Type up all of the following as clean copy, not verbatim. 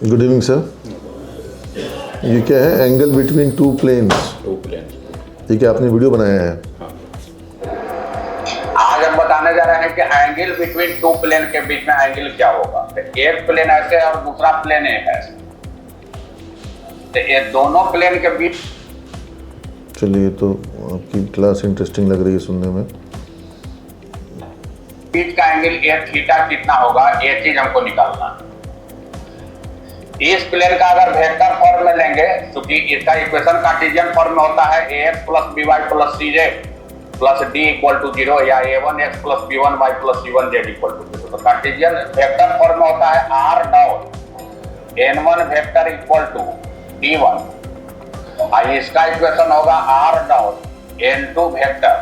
Good evening sir. ये क्या है? Angle between two planes. ये क्या आपने वीडियो बनाया है? आज हम बताने जा रहे हैं कि एंगल बिटवीन टू प्लेन के बीच में एंगल क्या होगा। तो एक प्लेन ऐसे है और दूसरा प्लेन एक ऐसे, तो ये दोनों प्लेन के बीच। चलिए, तो आपकी क्लास इंटरेस्टिंग लग रही है सुनने में। बीच का एंगल ए थीटा कितना होगा, ये चीज हमको निकालना है। इस प्लेन का अगर वेक्टर फॉर्म में लेंगे, क्योंकि इसका इक्वेशन कार्टेशियन फॉर्म में होता है ax plus by plus cz plus d equal to 0 या a1x plus b1y plus c1z equal to 0। तो कार्टेशियन वेक्टर फॉर्म में होता है r dot n1 vector equal to d1 और इसका इक्वेशन होगा r dot n2 vector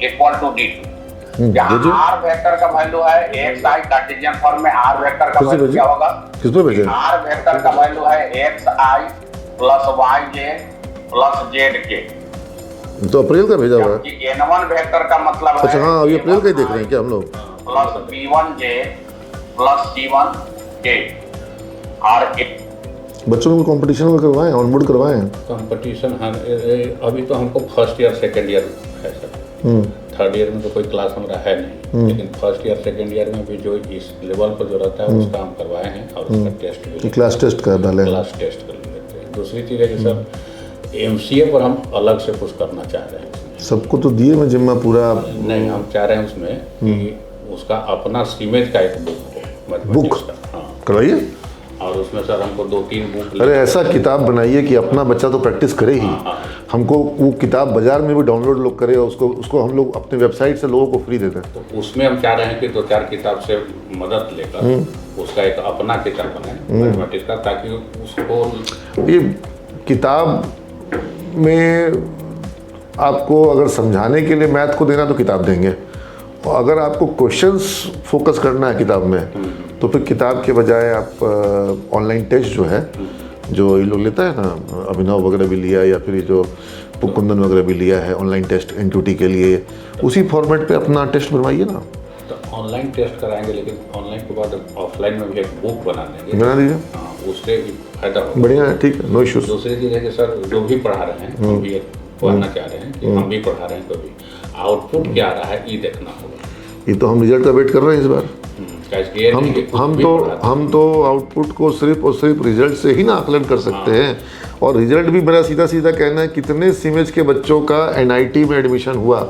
equal to d2। जहाँ r vector का वैल्यू है xi, कार्टेशियन फॉर्म में r वेक्टर का वैल्यू क्या होगा? किस पे भेजे? r वेक्टर का वैल्यू है xi plus yj plus zk। तो अप्रैल का भेजा हुआ है। n1 वेक्टर का मतलब है, अच्छा हाँ, अभी अप्रैल का ही देख रहे हैं क्या हम लोग? Plus b1j plus c1k। और बच्चों को कंपटीशन में करवाएं, ऑनबोर्ड करवाएं। कंपटीशन अभी तो हमको फर्स्ट ईयर सेकेंड ईयर है सर। थर्ड ईयर में तो कोई क्लास हमारा है नहीं, लेकिन फर्स्ट ईयर सेकेंड ईयर में भी जो इस लेवल पर जो रहता है उसका हम करवाए हैं और उसका टेस्ट भी क्लास टेस्ट कर डालें। क्लास टेस्ट कर लेते हैं। दूसरी चीज़ है कि सर एमसीए पर हम अलग से कुछ करना चाह रहे हैं। सबको तो दिए मैं जिम्मा पूरा। नहीं, हम चाह रहे हैं उसमें कि उसका अपना सीमेज का एक बुक हो, बुक हाँ, करवाइए। और उसमें सर हमको 2-3 बुक। अरे ऐसा किताब बनाइए कि अपना बच्चा तो प्रैक्टिस करे ही। हमको वो किताब बाजार में भी डाउनलोड लोग करे और उसको हम लोग अपने वेबसाइट से लोगों को फ्री देते हैं। तो उसमें हम चाह रहे हैं कि 2-4 किताब से मदद लेकर उसका एक अपना किताब बने मैथमेटिक्स का, ताकि उसको ये किताब में आपको अगर समझाने के लिए मैथ को देना तो किताब देंगे, और अगर आपको क्वेश्चंस फोकस करना है किताब में तो फिर किताब के बजाय आप ऑनलाइन टेस्ट जो है, जो ये लोग लेता है ना, अभिनव वगैरह भी लिया या फिर ये जो कुंदन वगैरह भी लिया है ऑनलाइन टेस्ट एनटीटी के लिए, उसी फॉर्मेट पे अपना टेस्ट बनवाइए ना। तो ऑनलाइन टेस्ट कराएंगे, लेकिन ऑनलाइन के बाद ऑफलाइन में भी एक बुक बना देंगे। बना दीजिए, हाँ, उससे फायदा होगा। बढ़िया है, ठीक है, नो इश्यूज। दूसरी चीज़ है कि सर जो भी पढ़ा रहे हैं, हम भी पढ़ना चाह रहे हैं कि हम भी पढ़ा रहे हैं, तो भी आउटपुट क्या आ रहा है ये देखना होगा। ये तो हम रिजल्ट का वेट कर रहे हैं इस बार। हम तो आउटपुट को सिर्फ और सिर्फ रिजल्ट से ही ना आकलन कर सकते हैं। और रिजल्ट भी मेरा सीधा सीधा कहना है, कितने सीमेज के बच्चों का एनआईटी में एडमिशन हुआ,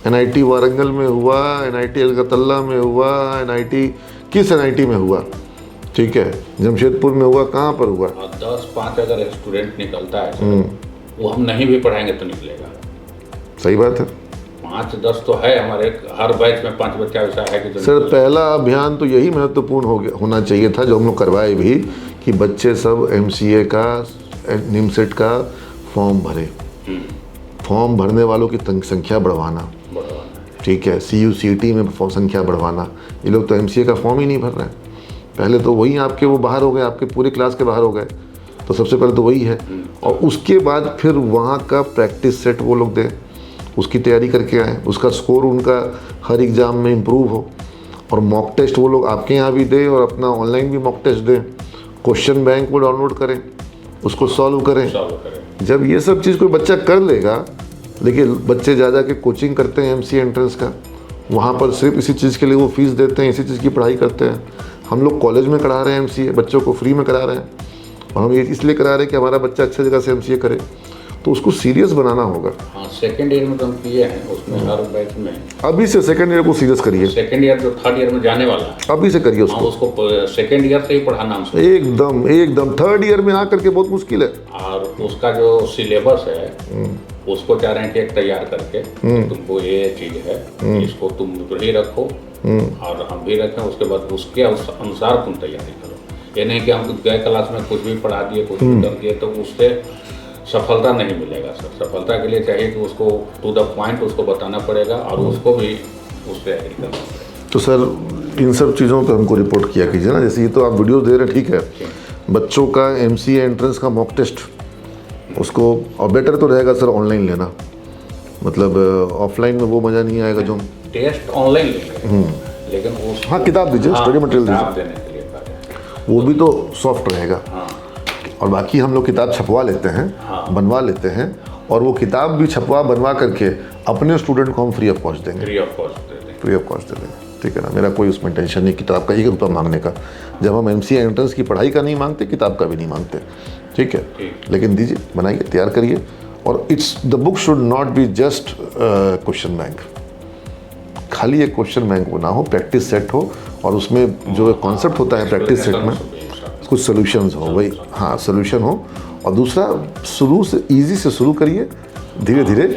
एनआईटी वारंगल में हुआ, एनआईटी अलकतल्ला में हुआ, एनआईटी किस एनआईटी में हुआ, ठीक है, जमशेदपुर में हुआ, कहाँ पर हुआ। 10-5 अगर स्टूडेंट निकलता है वो हम नहीं भी पढ़ाएंगे तो निकलेगा। सही बात है। 5-10 तो है हमारे, हर बैच में 5 बच्चा ऐसा है कि सर पहला अभियान तो यही महत्वपूर्ण होना चाहिए था, जो हम लोग करवाए भी, कि बच्चे सब एमसीए का, निमसेट का फॉर्म भरे। फॉर्म भरने वालों की संख्या बढ़वाना, ठीक है, CUCT में संख्या बढ़वाना। ये लोग तो एमसीए का फॉर्म ही नहीं भर रहे हैं। पहले तो वही आपके वो बाहर हो गए, आपके पूरे क्लास के बाहर हो गए, तो सबसे पहले तो वही है। और उसके बाद फिर वहाँ का प्रैक्टिस सेट वो लोग दें, उसकी तैयारी करके आएँ, उसका स्कोर उनका हर एग्ज़ाम में इम्प्रूव हो। और मॉक टेस्ट वो लोग आपके यहाँ भी दें और अपना ऑनलाइन भी मॉक टेस्ट दें। क्वेश्चन बैंक वो डाउनलोड करें, उसको सॉल्व करें। जब ये सब चीज़ कोई बच्चा कर लेगा, लेकिन बच्चे ज़्यादा के कोचिंग करते हैं एमसीए एंट्रेंस का, वहाँ पर सिर्फ इसी चीज़ के लिए वो फीस देते हैं, इसी चीज़ की पढ़ाई करते हैं। हम लोग कॉलेज में करा रहे हैं एमसीए, बच्चों को फ्री में करा रहे हैं, और हम ये इसलिए करा रहे हैं कि हमारा बच्चा अच्छी जगह से एमसीए करे, तो उसको सीरियस बनाना होगा। हाँ, सेकेंड ईयर में तो हम किए हैं, उसमें हर बैच में अभी से सेकेंड ईयर को सीरियस करिए। सेकेंड ईयर जो थर्ड ईयर में जाने वाला है, अभी से करिए हाँ, उसको सेकेंड ईयर से ही पढ़ाना हम एकदम थर्ड ईयर में आकर के बहुत मुश्किल है। और उसका जो सिलेबस है उसको चाह रहे हैं कि एक तैयार करके, तुमको ये चीज़ है, इसको तुम ही रखो और हम भी रखें, उसके बाद उसके अनुसार तुम तैयारी करो। ये नहीं कि हम गए क्लास में कुछ भी पढ़ा दिए, कुछ भी कर दिए, तो उससे सफलता नहीं मिलेगा सर। सफलता के लिए चाहिए कि उसको टू द पॉइंट उसको बताना पड़ेगा और उसको भी उस पर एग्री करना पड़ेगा। तो सर इन सब चीज़ों पे हमको रिपोर्ट किया कीजिए ना। जैसे ये तो आप वीडियो दे रहे हैं, ठीक है, बच्चों का एमसीए एंट्रेंस का मॉक टेस्ट, उसको और बेटर तो रहेगा सर ऑनलाइन लेना, मतलब ऑफलाइन में वो मज़ा नहीं आएगा जो टेस्ट ऑनलाइन लेंगे, लेकिन उस हाँ किताब दीजिए, स्टडी मटेरियल दीजिए। देने के लिए वो भी तो सॉफ्ट रहेगा। हाँ और बाकी हम लोग किताब छपवा लेते हैं, हाँ। बनवा लेते हैं, और वो किताब भी छपवा बनवा करके अपने स्टूडेंट को हम फ्री ऑफ कॉस्ट देंगे, फ्री ऑफ कॉस्ट दे देंगे। फ्री ऑफ कॉस्ट दे देंगे, ठीक है ना। मेरा कोई उसमें टेंशन नहीं किताब का 1 रुपया मांगने का। जब हम MCA एंट्रेंस की पढ़ाई का नहीं मांगते, किताब का भी नहीं मांगते, ठीक है। ठीक। लेकिन दीजिए, बनाइए, तैयार करिए। और the book should not be just question bank, खाली एक क्वेश्चन बैंक वो ना हो, प्रैक्टिस सेट हो, और उसमें जो कॉन्सेप्ट होता है प्रैक्टिस सेट में कुछ सोल्यूशंस हो, वही, हाँ, सोल्यूशन हो। और दूसरा, शुरू से इजी से शुरू करिए, धीरे धीरे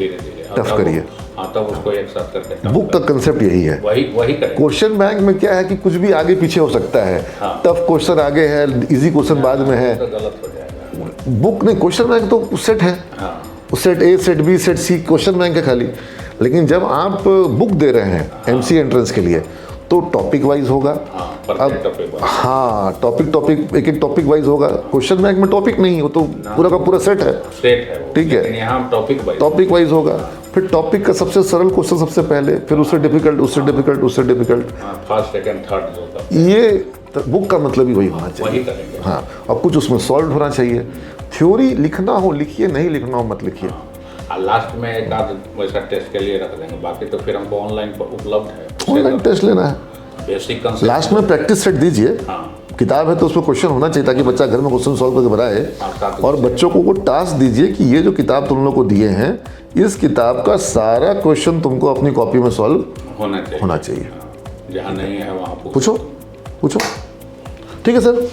टफ करिए। हाँ, तब उसको एक साथ करके बुक का कंसेप्ट यही है। वही करें। क्वेश्चन बैंक में क्या है कि कुछ भी आगे पीछे हो सकता है, हाँ। टफ क्वेश्चन आगे है, इजी क्वेश्चन बाद में है। तो गलत हो जाएगा। बुक नहीं, क्वेश्चन बैंक तो सेट है, हाँ set A, set B, set C question bank है खाली। लेकिन जब आप बुक दे रहे हैं MCA एंट्रेंस के लिए, तो टॉपिक वाइज होगा। हाँ, पर टॉपिक वाइज। हाँ, टॉपिक एक टॉपिक वाइज होगा। क्वेश्चन बैंक में टॉपिक नहीं, वो तो पूरा का पूरा सेट है, सेट है वो। ठीक है। लेकिन यहाँ टॉपिक टॉपिक वाइज होगा। फिर टॉपिक का सबसे सरल क्वेश्चन सबसे पहले, फिर उससे डिफिकल्ट, उससे डिफिकल्ट, उससे डिफिकल्ट। फर्स्ट सेकंड थर्ड जो था ये बुक का मतलब ही वही होना चाहिए। वही करेंगे। हाँ, और कुछ उसमें सॉल्व होना चाहिए। थ्योरी लिखना हो लिखिए, नहीं लिखना हो मत लिखिए। और लास्ट में एक आध वैसा टेस्ट के लिए रख देंगे, बाकी तो फिर हमको ऑनलाइन पर उपलब्ध है। ऑनलाइन टेस्ट लेना है, बेसिक कंसेप्ट। लास्ट में प्रैक्टिस सेट दीजिए। हाँ किताब है तो उसमें क्वेश्चन होना चाहिए, ताकि बच्चा घर में क्वेश्चन सॉल्व करके बनाए। और बच्चों को वो टास्क दीजिए कि ये जो किताब तुम लोग को दिए हैं, इस किताब का सारा क्वेश्चन तुमको अपनी कॉपी में सॉल्व होना चाहिए। चाहिए। जहाँ नहीं है वहाँ पूछो। ठीक है सर।